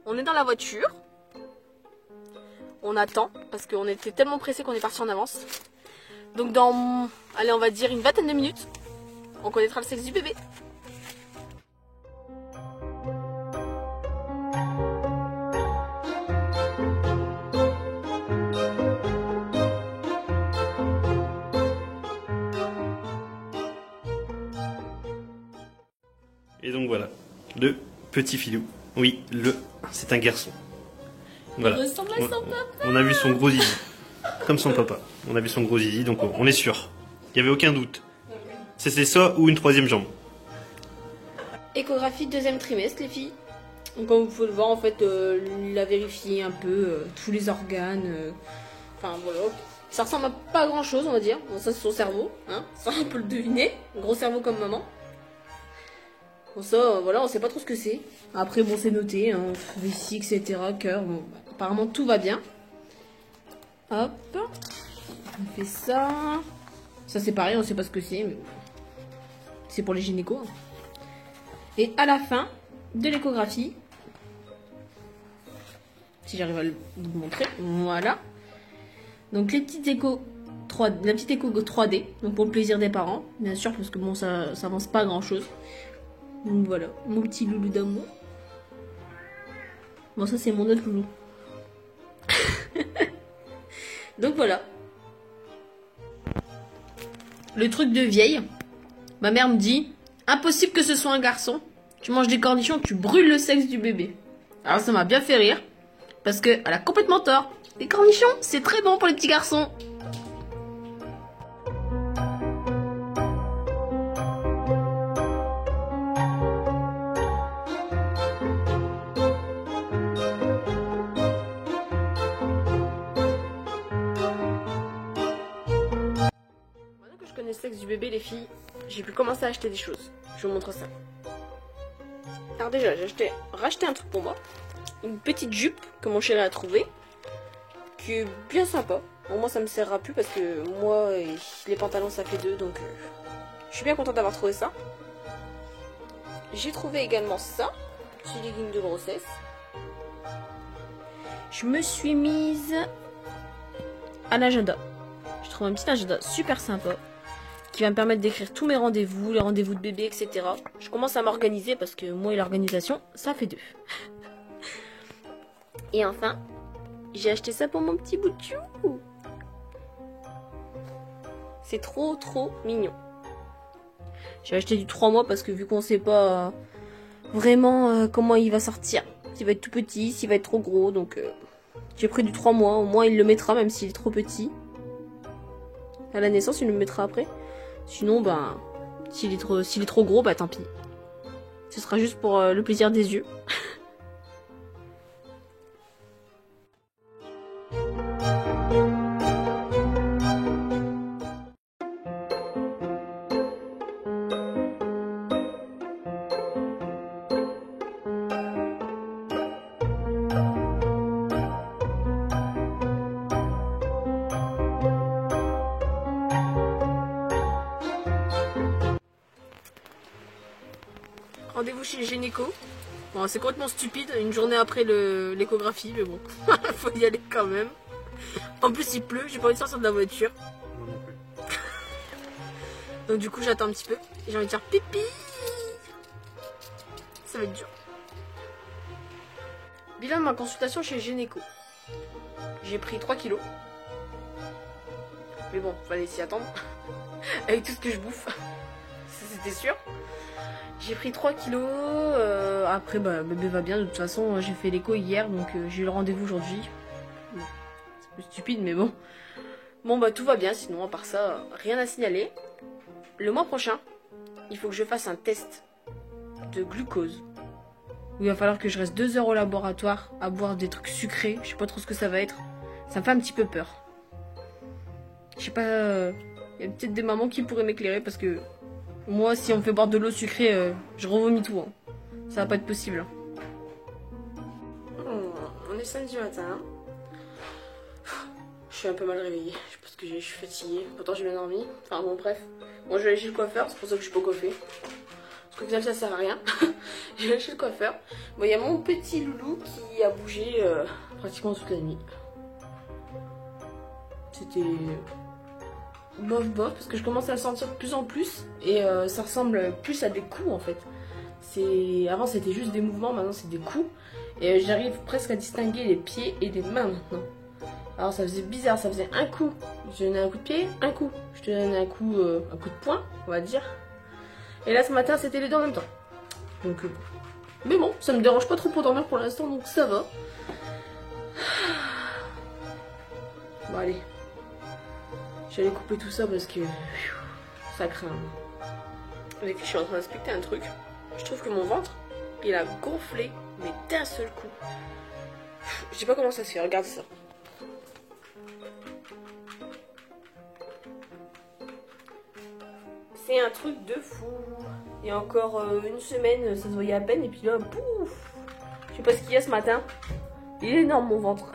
On est dans la voiture. On attend parce qu'on était tellement pressés qu'on est parti en avance. Donc dans, allez, on va dire une vingtaine de minutes, on connaîtra le sexe du bébé. Et donc voilà, le petit filou. Oui, c'est un garçon. Voilà. On a vu son gros zizi. Comme son papa. On a vu son gros zizi, donc on est sûr. Il n'y avait aucun doute. C'était ça ou une troisième jambe. Échographie deuxième trimestre, les filles. Donc, comme vous pouvez le voir, en fait, il a vérifié un peu tous les organes. Enfin, voilà. Ça ressemble à pas grand chose, on va dire. Bon, ça, c'est son cerveau. Hein, ça, on peut le deviner. Gros cerveau comme maman. Bon, ça, voilà, on sait pas trop ce que c'est. Après, bon, c'est noté. Hein, vessie, etc. Cœur. Bon, apparemment, tout va bien. Hop. On fait ça. Ça, c'est pareil, on sait pas ce que c'est. Mais c'est pour les gynécos. Hein. Et à la fin de l'échographie, si j'arrive à vous montrer, voilà. Donc les petites échos 3, la petite écho 3D, donc pour le plaisir des parents, bien sûr, parce que bon, ça avance pas grand chose. Donc voilà, mon petit loulou d'amour. Bon, ça c'est mon autre loulou. Donc voilà. Le truc de vieille, ma mère me dit, impossible que ce soit un garçon. Tu manges des cornichons, tu brûles le sexe du bébé. Alors ça m'a bien fait rire, parce qu'elle a complètement tort. Les cornichons, c'est très bon pour les petits garçons. Maintenant que je connais le sexe du bébé, les filles, j'ai pu commencer à acheter des choses. Je vous montre ça. Alors déjà, j'ai racheté un truc pour moi. Une petite jupe que mon chéri a trouvée. Qui est bien sympa. Bon, moi ça me servira plus parce que moi, les pantalons ça fait deux. Donc je suis bien contente d'avoir trouvé ça. J'ai trouvé également ça. Petit legging de grossesse. Je me suis mise à l'agenda. Je trouve un petit agenda super sympa. Qui va me permettre d'écrire tous mes rendez-vous, les rendez-vous de bébé, etc. Je commence à m'organiser parce que moi et l'organisation, ça fait deux. Et enfin, j'ai acheté ça pour mon petit bout de chou. C'est trop mignon. J'ai acheté du 3 mois parce que vu qu'on sait pas vraiment comment il va sortir. S'il va être tout petit, s'il va être trop gros. Donc j'ai pris du 3 mois. Au moins il le mettra même s'il est trop petit. À la naissance il le mettra après. Sinon, ben, s'il est trop gros, bah tant pis. Ce sera juste pour le plaisir des yeux. Rendez-vous chez le gynéco. Bon, c'est complètement stupide, une journée après l'échographie, mais bon, faut y aller quand même. En plus, il pleut, j'ai pas envie de sortir de la voiture. Donc du coup, j'attends un petit peu. Et j'ai envie de dire pipi. Ça va être dur. Bilan de ma consultation chez le gynéco. J'ai pris 3 kilos. Mais bon, fallait s'y attendre. Avec tout ce que je bouffe. Ça, c'était sûr. J'ai pris 3 kilos, après bah, bébé va bien, de toute façon j'ai fait l'écho hier, donc j'ai eu le rendez-vous aujourd'hui. Bon, c'est un peu stupide mais bon. Bon bah tout va bien, sinon à part ça, rien à signaler. Le mois prochain, il faut que je fasse un test de glucose. Où il va falloir que je reste 2 heures au laboratoire à boire des trucs sucrés, je sais pas trop ce que ça va être. Ça me fait un petit peu peur. Je sais pas, il y a peut-être des mamans qui pourraient m'éclairer parce que... Moi, si on me fait boire de l'eau sucrée, je revomis tout. Hein. Ça va pas être possible. On est samedi matin. Je suis un peu mal réveillée. Je pense que je suis fatiguée. Pourtant j'ai bien dormi. Enfin bon bref. Moi je vais aller chez le coiffeur, c'est pour ça que je suis pas coiffée. Parce qu'au final ça sert à rien. Je vais aller chez le coiffeur. Bon, il y a mon petit loulou qui a bougé pratiquement toute la nuit. C'était bof bof parce que je commence à le sentir de plus en plus et ça ressemble plus à des coups en fait. Avant c'était juste des mouvements, maintenant c'est des coups et j'arrive presque à distinguer les pieds et les mains maintenant. Alors ça faisait bizarre, ça faisait un coup, je te donnais un coup de pied, un coup, je te donnais un coup de poing, on va dire. Et là ce matin c'était les deux en même temps. Donc mais bon, ça me dérange pas trop pour dormir pour l'instant donc ça va. Bon allez. J'allais couper tout ça parce que ça craint. Les filles, je suis en train d'inspecter un truc. Je trouve que mon ventre, il a gonflé, mais d'un seul coup. Je sais pas comment ça se fait, regarde ça. C'est un truc de fou. Il y a encore une semaine, ça se voyait à peine, et puis là, pouf! Je sais pas ce qu'il y a ce matin. Il est énorme mon ventre.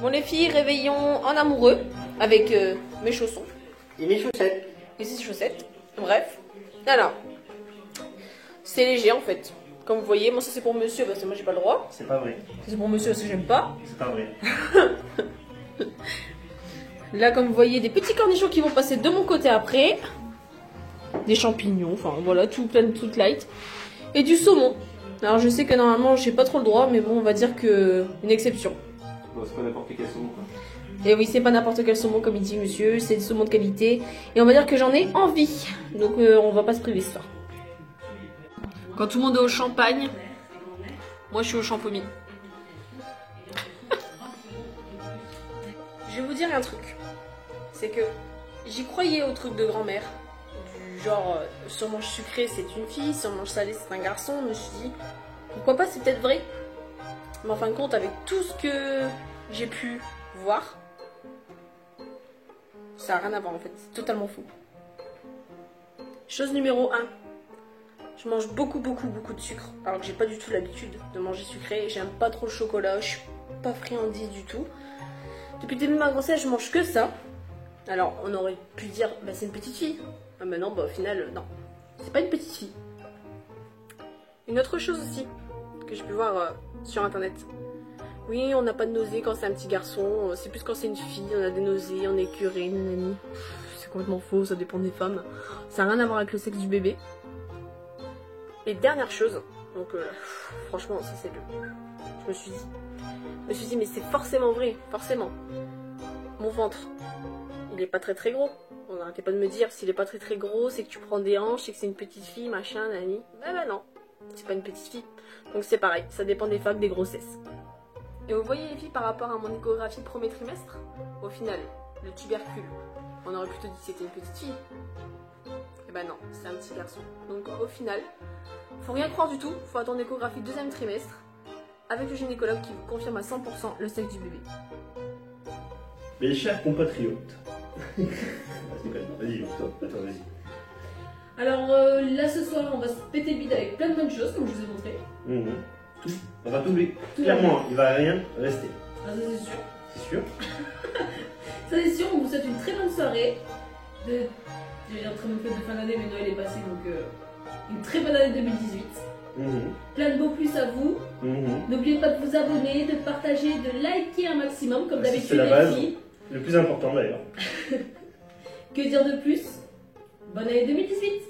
Bon les filles, réveillons en amoureux avec mes chaussons. Et mes chaussettes. Et ces chaussettes. Bref. Alors, c'est léger en fait. Comme vous voyez, moi ça c'est pour monsieur parce que moi j'ai pas le droit. C'est pas vrai. C'est pour monsieur parce que j'aime pas. C'est pas vrai. Là comme vous voyez, des petits cornichons qui vont passer de mon côté après. Des champignons, enfin voilà, tout plein de trucs light. Et du saumon. Alors je sais que normalement j'ai pas trop le droit, mais bon on va dire que une exception. Bon, c'est pas n'importe quel saumon quoi. Et oui, c'est pas n'importe quel saumon comme il dit monsieur, c'est du saumon de qualité. Et on va dire que j'en ai envie. Donc on va pas se priver de ça. Quand tout le monde est au champagne, moi je suis au champomis. Je vais vous dire un truc. C'est que j'y croyais au truc de grand-mère. Du genre, surmanche sucré c'est une fille, surmanche salé c'est un garçon. Je me suis dit, pourquoi pas, c'est peut-être vrai. Mais en fin de compte, avec tout ce que j'ai pu voir, ça n'a rien à voir en fait, c'est totalement faux. Chose numéro 1, je mange beaucoup de sucre, alors que j'ai pas du tout l'habitude de manger sucré, j'aime pas trop le chocolat, je suis pas friandise du tout. Depuis le début de ma grossesse, je mange que ça. Alors on aurait pu dire, bah, c'est une petite fille. Ah bah non, bah au final, non, c'est pas une petite fille. Une autre chose aussi, que j'ai pu voir sur internet. Oui, on n'a pas de nausées quand c'est un petit garçon, c'est plus quand c'est une fille, on a des nausées, on est curé, nanani. C'est complètement faux, ça dépend des femmes. Ça n'a rien à voir avec le sexe du bébé. Et dernière chose, donc franchement, ça c'est le... Je me suis dit, mais c'est forcément vrai, forcément. Mon ventre, il est pas très gros. On n'arrêtait pas de me dire, s'il est pas très gros, c'est que tu prends des hanches, c'est que c'est une petite fille, machin, nani. Bah non, c'est pas une petite fille. Donc c'est pareil, ça dépend des femmes, des grossesses. Et vous voyez les filles, par rapport à mon échographie premier trimestre, au final, le tubercule, on aurait plutôt dit que c'était une petite fille. Et ben non, c'est un petit garçon. Donc au final, faut rien croire du tout, faut attendre l'échographie deuxième trimestre, avec le gynécologue qui vous confirme à 100% le sexe du bébé. Mes chers compatriotes. Vas-y, attends, vas-y. Alors là ce soir, on va se péter le bide avec plein de bonnes choses, comme je vous ai montré. Tout. On va tout oublier. Clairement, il va rien rester. Ah, ça c'est sûr. C'est sûr. Ça c'est sûr, on vous souhaite une très bonne soirée. Je vais dire très bonne fête de fin d'année, mais Noël est passé, donc une très bonne année 2018. Plein de beaux plus à vous. N'oubliez pas de vous abonner, de partager, de liker un maximum, comme d'habitude. C'est la base. Le plus important d'ailleurs. Que dire de plus? Bonne année 2018.